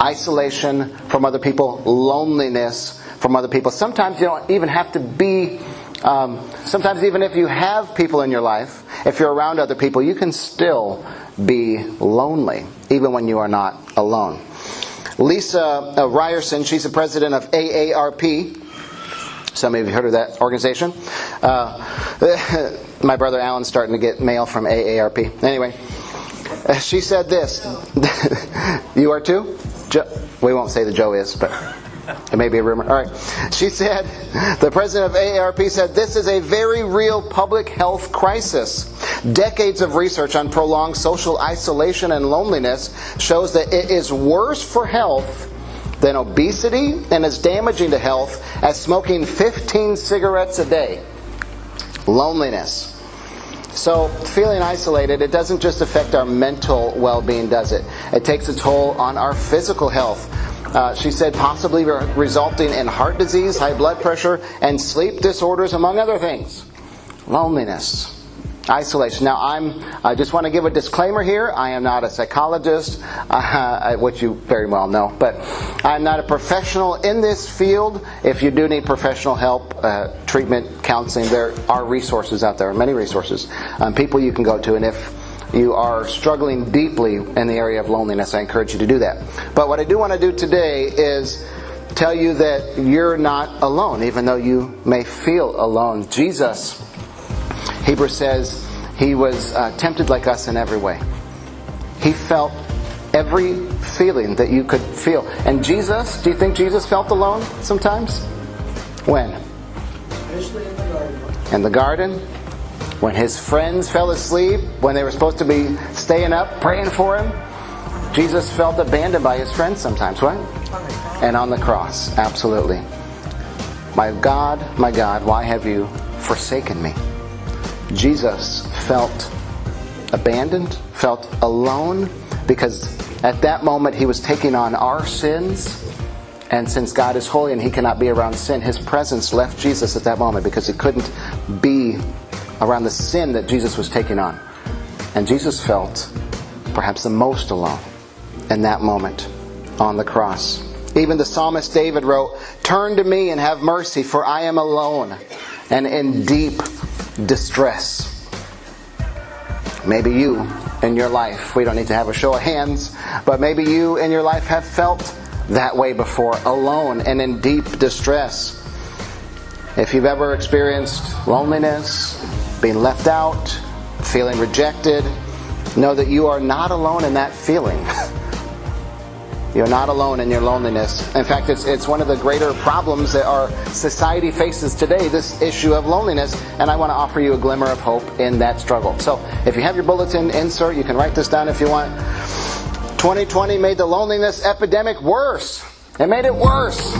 isolation from other people, loneliness from other people. Sometimes you don't even have to be, sometimes even if you have people in your life, if you're around other people, you can still be lonely, even when you are not alone. Lisa Ryerson, she's the president of AARP. Some of you have heard of that organization. My brother Alan's starting to get mail from AARP. Anyway, she said this. You are too? We won't say that Joe is, but it may be a rumor. All right. She said, the president of AARP said, this is a very real public health crisis. Decades of research on prolonged social isolation and loneliness shows that it is worse for health than obesity and as damaging to health as smoking 15 cigarettes a day. Loneliness. So, feeling isolated, it doesn't just affect our mental well-being, does it? It takes a toll on our physical health. She said possibly resulting in heart disease, high blood pressure, and sleep disorders, among other things. Loneliness. Isolation. Now, I just want to give a disclaimer here. I am not a psychologist, which you very well know, but I'm not a professional in this field. If you do need professional help, treatment, counseling, there are resources out there, many resources, people you can go to. And if you are struggling deeply in the area of loneliness, I encourage you to do that. But what I do want to do today is tell you that you're not alone, even though you may feel alone. Jesus, Hebrews says, he was tempted like us in every way. He felt every feeling that you could feel. And Jesus, do you think Jesus felt alone sometimes? When? Initially in the garden. In the garden? When his friends fell asleep, when they were supposed to be staying up, praying for him. Jesus felt abandoned by his friends sometimes, right? And on the cross, absolutely. My God, why have you forsaken me? Jesus felt abandoned, felt alone, because at that moment he was taking on our sins. And since God is holy and he cannot be around sin, his presence left Jesus at that moment because he couldn't be around the sin that Jesus was taking on. And Jesus felt perhaps the most alone in that moment on the cross. Even the psalmist David wrote, "Turn to me and have mercy, for I am alone and in deep distress." Maybe you in your life, we don't need to have a show of hands, but maybe you in your life have felt that way before, alone and in deep distress. If you've ever experienced loneliness, being left out, feeling rejected, know that you are not alone in that feeling. You're not alone in your loneliness. In fact, it's one of the greater problems that our society faces today, this issue of loneliness, and I want to offer you a glimmer of hope in that struggle. So, if you have your bulletin insert, you can write this down if you want. 2020 made the loneliness epidemic worse. It made it worse.